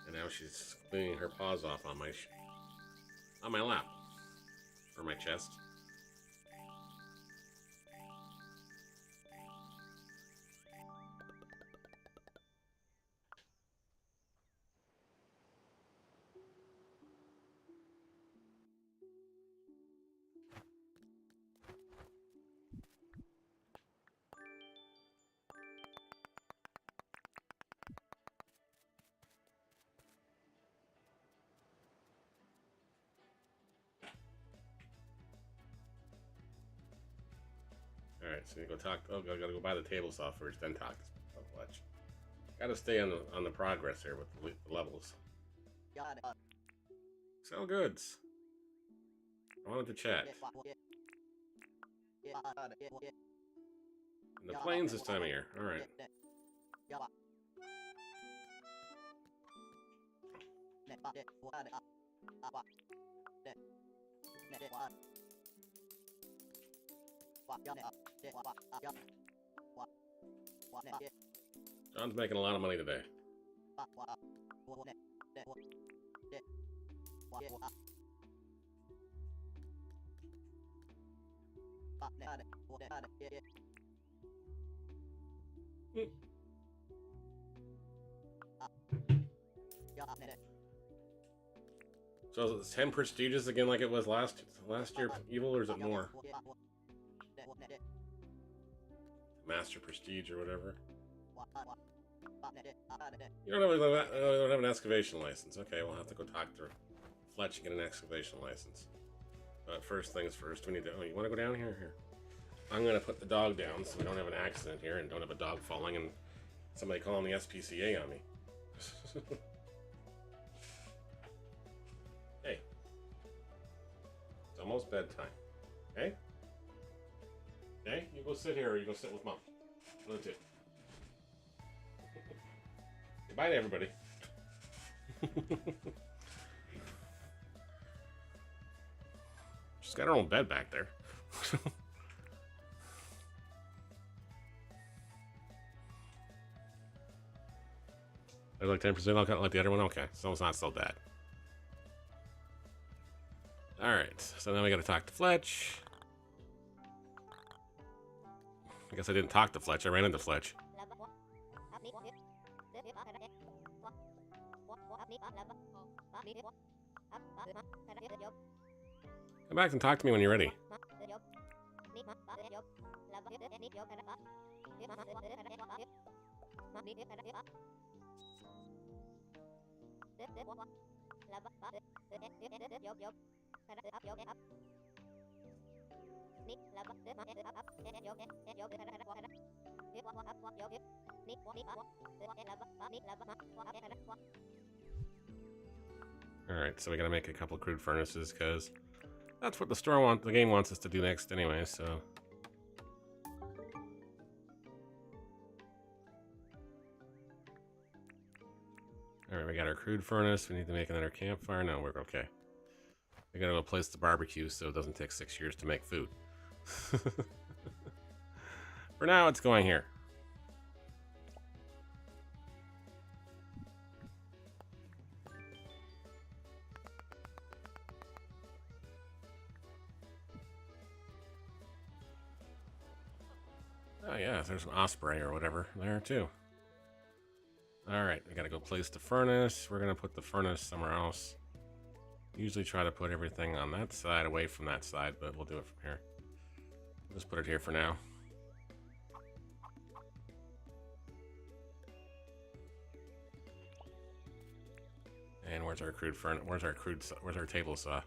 Speaker 1: And she's cleaning her paws off on my lap. Or my chest. Alright, so you go talk. Oh, I gotta go buy the table saw first, then talk to Fletch. Gotta stay on the progress here with the levels. Sell goods. I wanted to chat. And the plains this time of year. Alright. John's making a lot of money today. So is it 10 prestigious again like it was last year evil, or is it more? Master prestige or whatever. You don't have an excavation license. Okay, we'll have to go talk to Fletch and get an excavation license. But first things first, we need to... Oh, you want to go down here? Here. I'm going to put the dog down so we don't have an accident here and don't have a dog falling and somebody calling the SPCA on me. Hey. It's almost bedtime. Okay? Okay? You go sit here or you go sit with Mom. One of the two. Goodbye to everybody. She's got her own bed back there. There's like 10% I'll cut like the other one? Okay, so it's not so bad. Alright, so now we gotta talk to Fletch. I guess I didn't talk to Fletch, I ran into Fletch. Come back and talk to me when you're ready. Alright, so we gotta make a couple crude furnaces, because that's what the game wants us to do next anyway, so... Alright, we got our crude furnace, we need to make another campfire. No, we're okay. We gotta go place the barbecue so it doesn't take 6 years to make food. For now, it's going here. Oh yeah, there's an osprey or whatever there too. Alright, we gotta go place the furnace. We're gonna put the furnace somewhere else. Usually try to put everything on that side, away from that side, but we'll do it from here. Just put it here for now. And where's our crude furnace? Where's our table saw?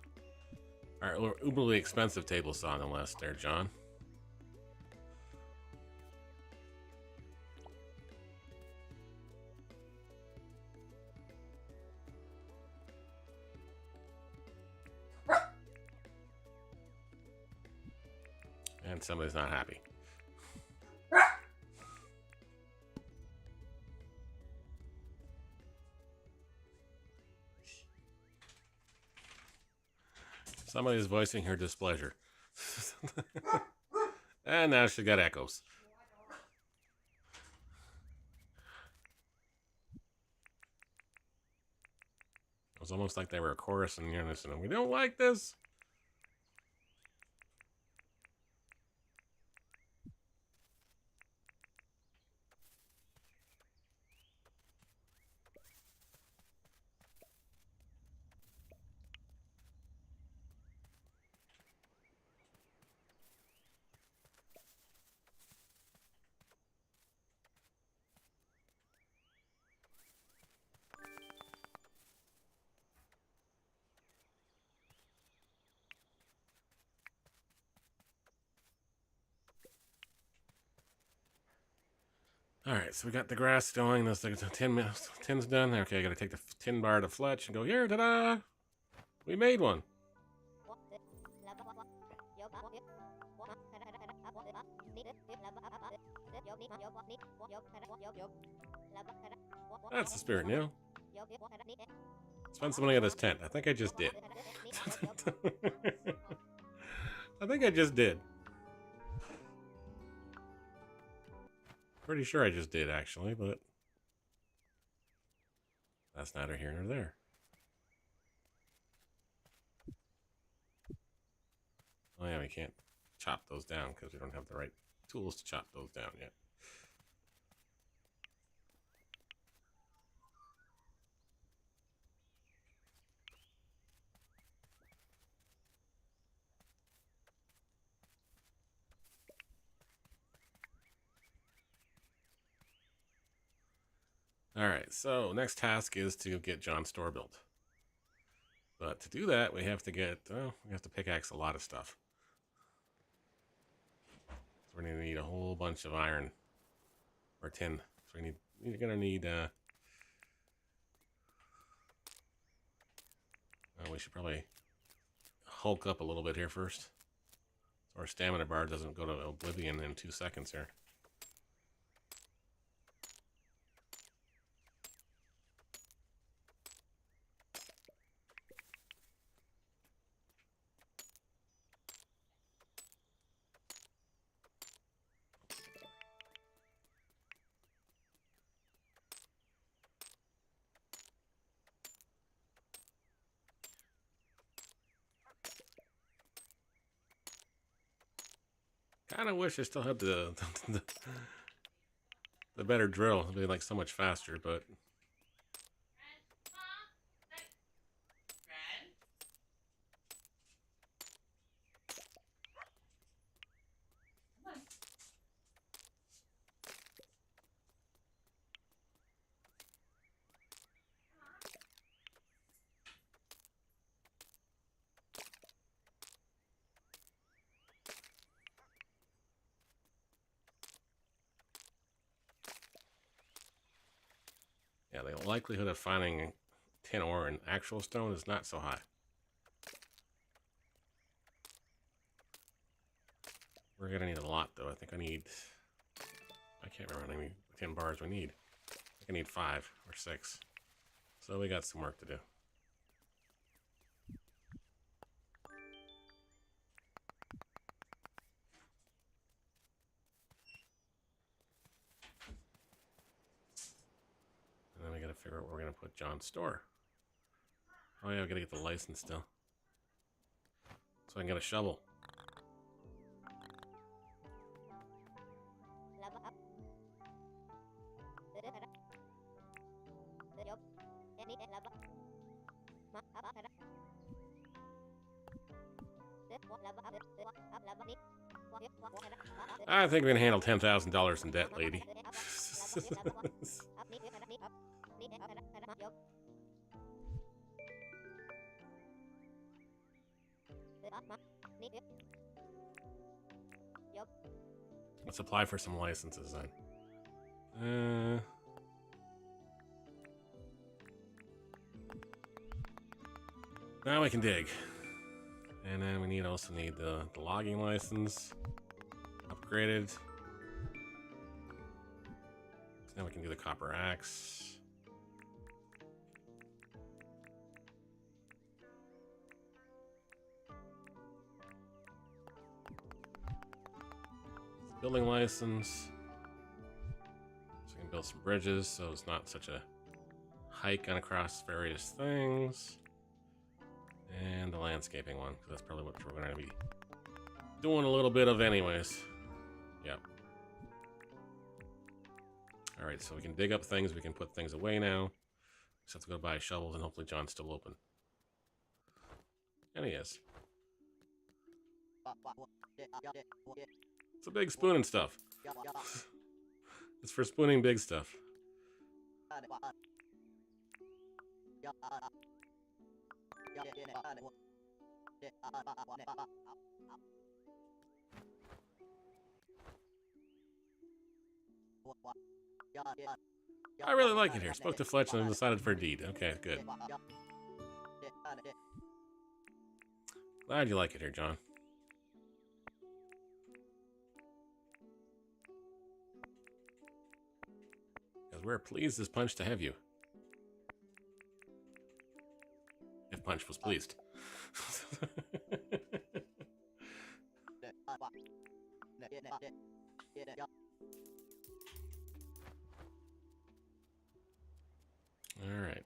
Speaker 1: Our uberly expensive table saw on the list there, John. And somebody's not happy. Somebody's voicing her displeasure. And now she got echoes. was almost like they were a chorus in unison. We don't like this. Alright, so we got the grass going. Those the tin's done. Okay, I gotta take the tin bar to Fletch and go, here, ta-da! We made one. That's the spirit, Neil. Spend some money on this tent. I think I just did. I think I just did. Pretty sure I just did, actually, but that's neither here nor there. Oh yeah, we can't chop those down because we don't have the right tools to chop those down yet. Alright, so next task is to get John's store built. But to do that, we have to get, we have to pickaxe a lot of stuff. So we're going to need a whole bunch of iron or tin. So we're going to need, we should probably hulk up a little bit here first. So our stamina bar doesn't go to oblivion in 2 seconds here. Kind of wish I still had the better drill. It'd be like so much faster, but yeah, the likelihood of finding tin ore in actual stone is not so high. We're gonna need a lot, though. I think I can't remember how many tin bars we need. I think I need 5 or 6. So we got some work to do. And then we gotta figure out where we're gonna put John's store. Oh yeah, we gotta get the license still. So I can get a shovel. I think we can handle $10,000 in debt, lady. Let's apply for some licenses then. Now we can dig. And then we also need the logging license upgraded. So now we can do the copper axe. Building license. So we can build some bridges so it's not such a hike on across various things. And the landscaping one, because that's probably what we're going to be doing a little bit of anyways. Yep. Alright, so we can dig up things, we can put things away now. Just have to go buy shovels, and hopefully John's still open. And he is. It's a big spoon and stuff. It's for spooning big stuff. I really like it here. Spoke to Fletch and decided for a deed. Okay, good. Glad you like it here, John. Because we're pleased as Punch to have you. If Punch was pleased. All right.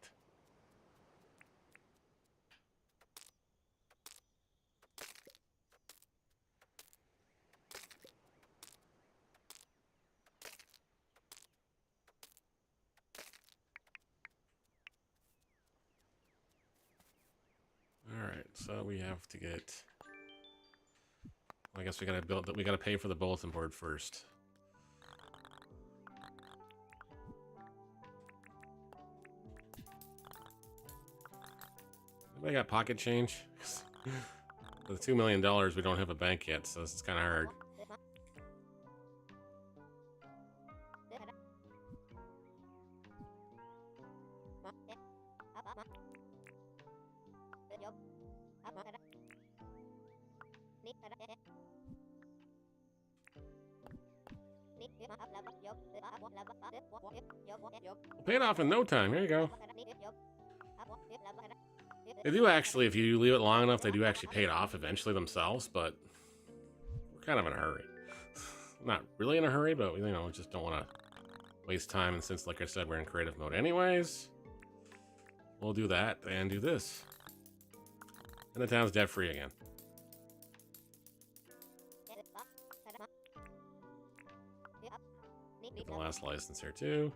Speaker 1: So we have to get. I guess we gotta build that. We gotta pay for the bulletin board first. Anybody got pocket change? For the $2 million, we don't have a bank yet, so this is kind of hard. Pay it off in no time. Here you go. They do actually, if you leave it long enough, they do actually pay it off eventually themselves, but we're kind of in a hurry. Not really in a hurry, but, you know, we just don't want to waste time, and since, like I said, we're in creative mode anyways, we'll do that and do this. And the town's debt-free again. Get the last license here, too.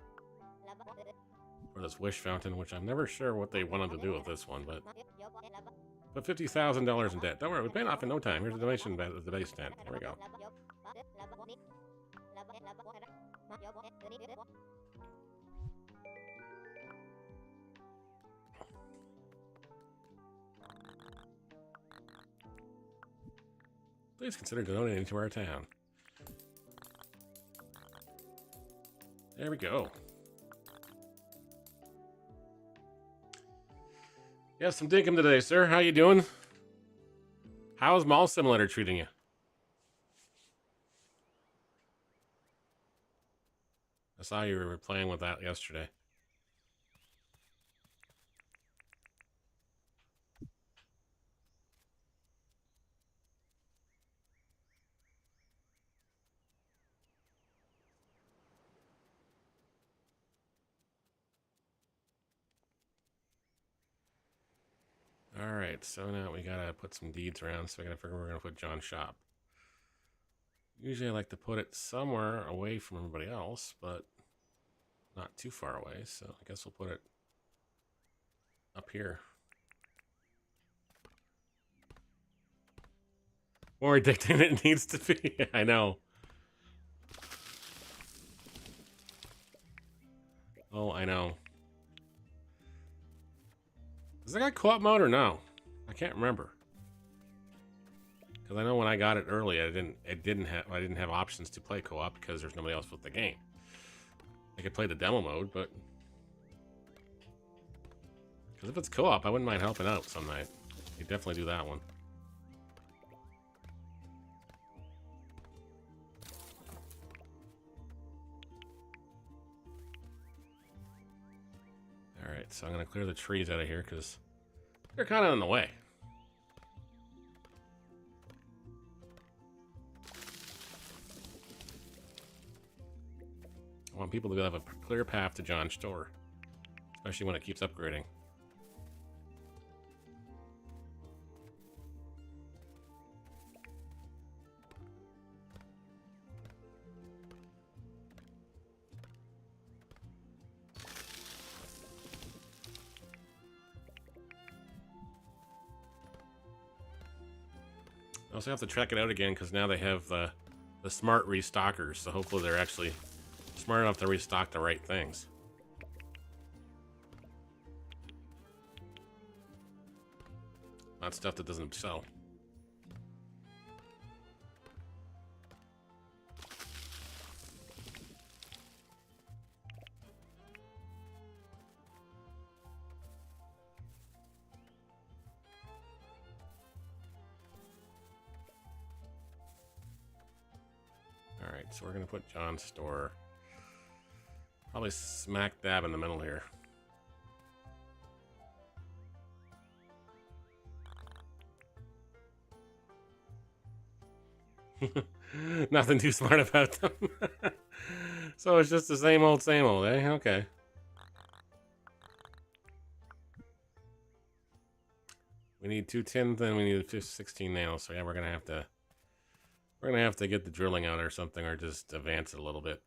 Speaker 1: For this wish fountain, which I'm never sure what they wanted to do with this one, but $50,000 in debt. Don't worry, we're paying off in no time. Here's a donation at the base tent. There we go. Please consider donating to our town. There we go. Yes, some Dinkum today, sir. How you doing? How's Mall Simulator treating you? I saw you were playing with that yesterday. Alright, so now we gotta put some deeds around, so I gotta figure where we're gonna put John's shop. Usually I like to put it somewhere away from everybody else, but not too far away, so I guess we'll put it up here. More addicting than it needs to be. I know. Oh, I know. Does it got co-op mode or no? I can't remember. Because I know when I got it early, I didn't have options to play co-op because there's nobody else with the game. I could play the demo mode, but because if it's co-op, I wouldn't mind helping out some night. You definitely do that one. Alright, so I'm going to clear the trees out of here because they're kind of in the way. I want people to have a clear path to John's store. especially when it keeps upgrading. I also have to check it out again because now they have the smart restockers, so hopefully they're actually smart enough to restock the right things. Not stuff that doesn't sell. Alright, so we're going to put John's store probably smack dab in the middle here. Nothing too smart about them. So it's just the same old, eh? Okay. We need 2 tins, and we need 16 nails. So yeah, we're gonna have to get the drilling out or something, or just advance it a little bit.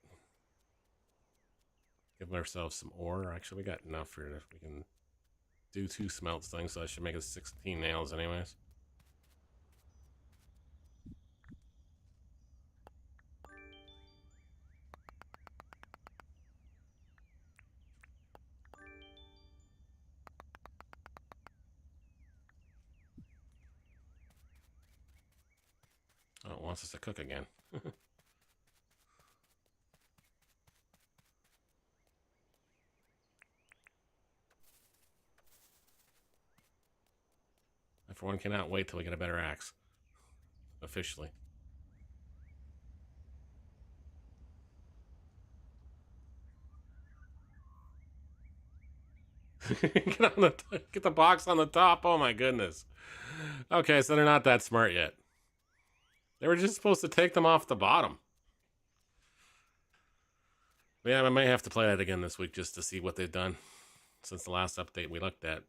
Speaker 1: Give ourselves some ore. Actually, we got enough for it. We can do 2 smelts things, so that should make us 16 nails anyways. Oh, it wants us to cook again. I, for one, cannot wait till we get a better axe. Officially. Get the box on the top. Oh my goodness. Okay, so they're not that smart yet. They were just supposed to take them off the bottom. Yeah, I may have to play that again this week just to see what they've done since the last update we looked at.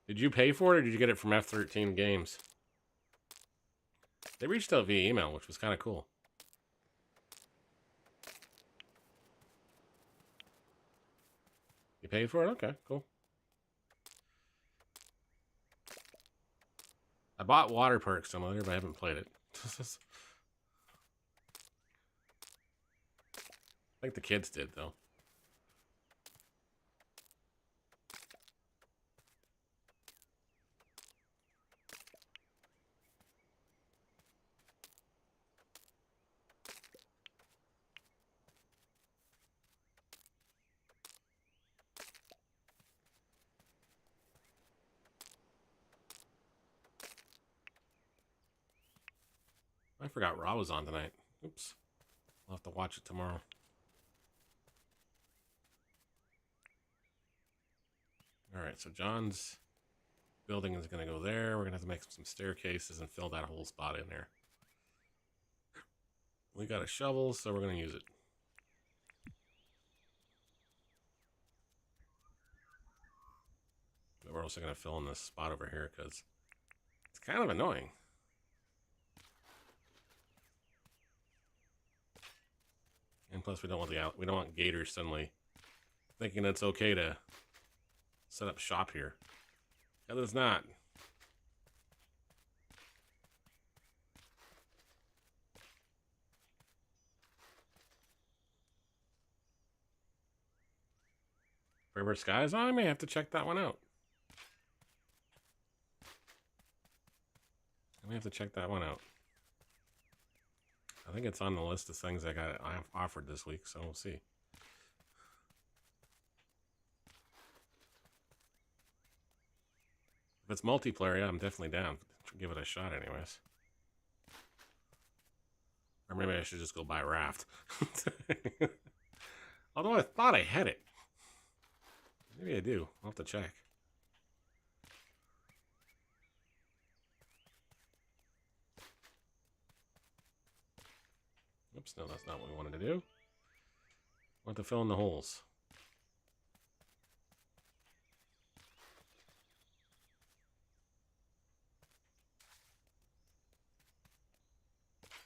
Speaker 1: Did you pay for it, or did you get it from F13 Games? They reached out via email, which was kind of cool. You paid for it? Okay, cool. I bought Water Park Simulator, but I haven't played it. I think the kids did, though. I forgot Raw was on tonight. Oops. I'll have to watch it tomorrow. Alright, so John's building is going to go there. We're going to have to make some staircases and fill that whole spot in there. We got a shovel, so we're going to use it. But we're also going to fill in this spot over here because it's kind of annoying. And plus, we don't want gators suddenly thinking it's okay to set up shop here. Because it's not. River Skies? Oh, I may have to check that one out. I may have to check that one out. I think it's on the list of things I have offered this week, so we'll see. If it's multiplayer, yeah, I'm definitely down to give it a shot anyways. Or maybe I should just go buy Raft. Although I thought I had it. Maybe I do. I'll have to check. Oops. Oops, no, that's not what we wanted to do. We want to fill in the holes.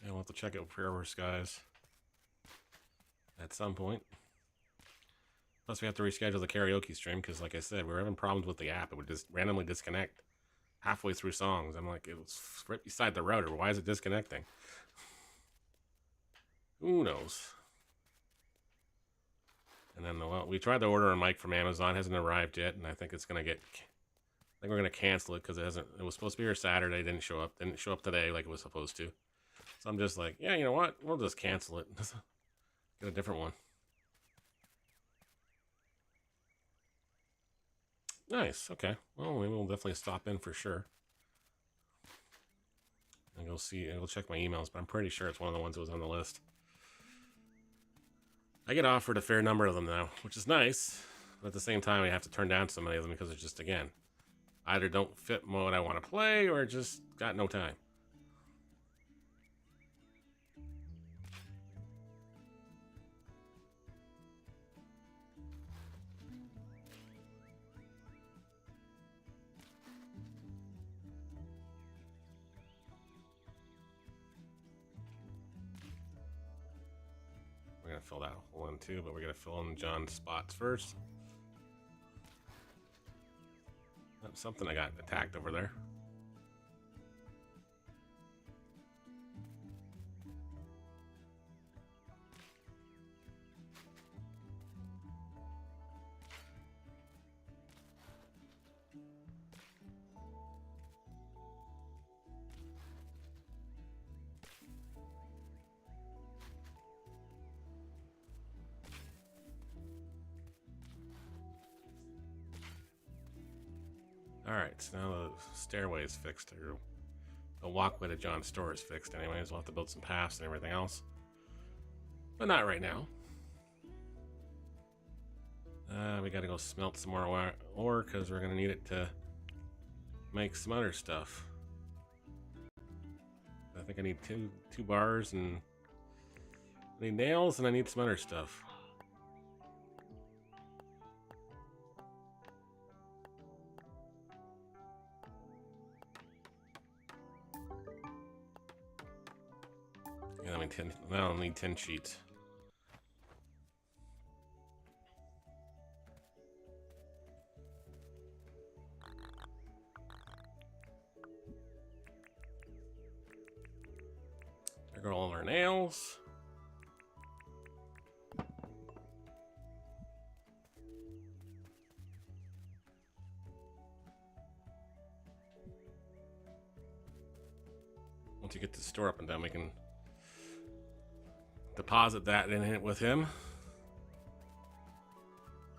Speaker 1: And we'll have to check out pre-orders, guys, at some point. Plus, we have to reschedule the karaoke stream because, like I said, we were having problems with the app. It would just randomly disconnect halfway through songs. I'm like, it was right beside the router. Why is it disconnecting? Who knows? And then, well, we tried to order a mic from Amazon. It hasn't arrived yet, and I think it's going to get... I think we're going to cancel it because it hasn't... It was supposed to be here Saturday. Didn't show up. Didn't show up today like it was supposed to. So I'm just like, yeah, you know what? We'll just cancel it. Get a different one. Nice. Okay. Well, maybe we'll definitely stop in for sure. And go see... And go check my emails, but I'm pretty sure it's one of the ones that was on the list. I get offered a fair number of them now, which is nice. But at the same time, I have to turn down so many of them because it's just, again, either don't fit what I want to play or just got no time. We're going to fill that hole in too, but we're going to fill in John's spots first. That's something I got attacked over there. Alright, so now the stairway is fixed. Or the walkway to John's store is fixed anyways. We'll have to build some paths and everything else. But not right now. We gotta go smelt some more ore because we're gonna need it to make some other stuff. I think I need two bars and I need nails and I need some other stuff. Yeah, I don't need 10 sheets. There go all our nails. Once you get the store up and done, we can deposit that in it with him.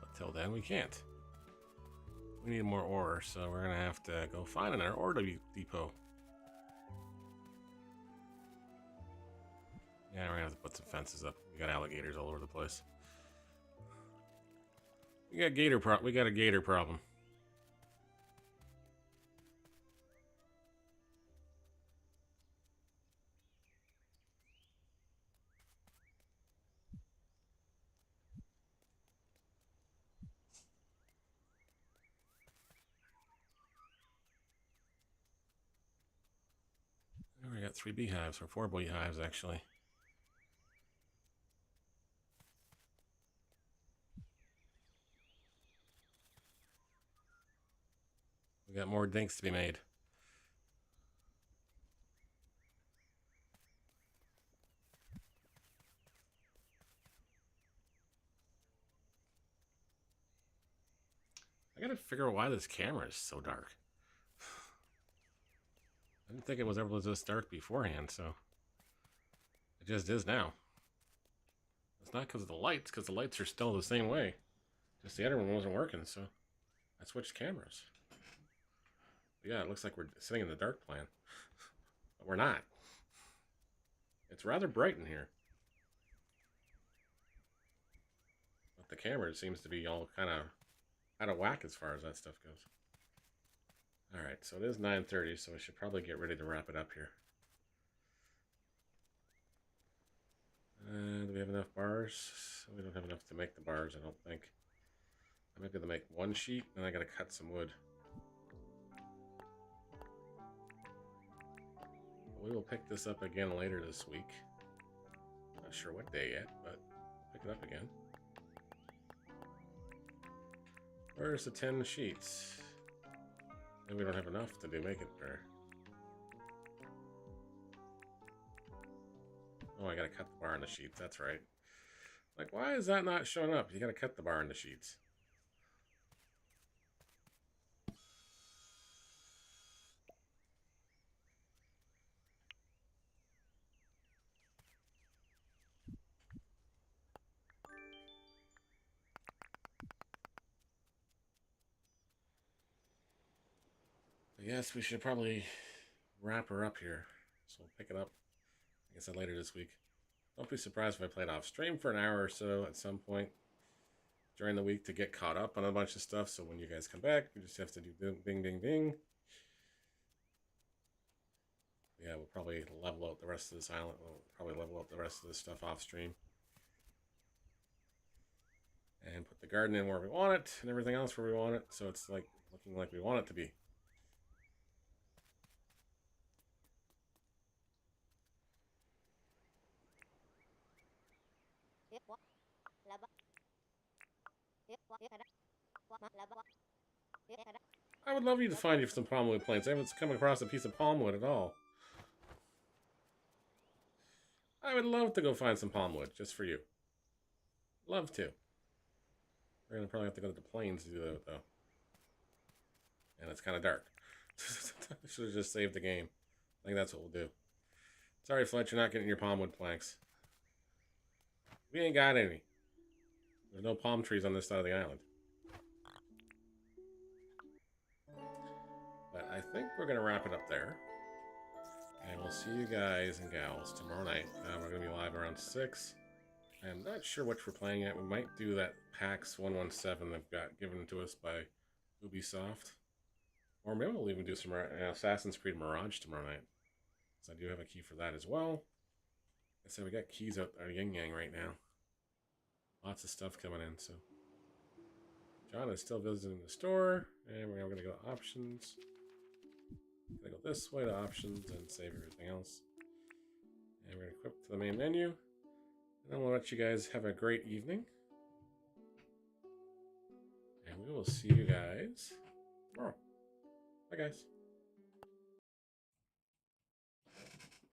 Speaker 1: But till then, we can't. We need more ore, so we're gonna have to go find another ore depot. Yeah, we're gonna have to put some fences up. We got alligators all over the place. We got a gator problem. We got 3 beehives, or 4 beehives actually. We got more dinks to be made. I gotta figure out why this camera is so dark. I didn't think it was ever this dark beforehand, so it just is now. It's not because of the lights, because the lights are still the same way. Just the other one wasn't working, so I switched cameras. But yeah, it looks like we're sitting in the dark plan. But we're not. It's rather bright in here. But the camera seems to be all kind of out of whack as far as that stuff goes. Alright, so it is 9:30, so we should probably get ready to wrap it up here. Do we have enough bars? We don't have enough to make the bars, I don't think. I might be able to make one sheet, and I gotta cut some wood. We will pick this up again later this week. Not sure what day yet, but pick it up again. Where's the 10 sheets? Maybe we don't have enough to make it fair. Oh, I gotta cut the bar in the sheets, that's right. Like, why is that not showing up? You gotta cut the bar in the sheets. Yes, we should probably wrap her up here. So we'll pick it up, like I said, later this week. Don't be surprised if I played off stream for an hour or so at some point during the week to get caught up on a bunch of stuff. So when you guys come back, we just have to do bing, bing, bing. Yeah, we'll probably level out the rest of this island. We'll probably level out the rest of this stuff off stream. And put the garden in where we want it and everything else where we want it. So it's like looking like we want it to be. I would love you to find you some palmwood plants. I haven't come across a piece of palmwood at all. I would love to go find some palmwood just for you. Love to. We're gonna probably have to go to the plains to do that though. And it's kind of dark. I should have just saved the game. I think that's what we'll do. Sorry, Fletch, you're not getting your palmwood planks. We ain't got any. There's no palm trees on this side of the island. But I think we're going to wrap it up there. And we'll see you guys and gals tomorrow night. We're going to be live around 6. I'm not sure which we're playing yet. We might do that PAX 117 that got given to us by Ubisoft. Or maybe we'll even do some Assassin's Creed Mirage tomorrow night. So I do have a key for that as well. I said we got keys out our yin-yang right now. Lots of stuff coming in, so. John is still visiting the store. And we're going to go to options. Gonna go this way to options and save everything else. And we're gonna equip to the main menu. And then we'll let you guys have a great evening. And we will see you guys tomorrow. Bye guys.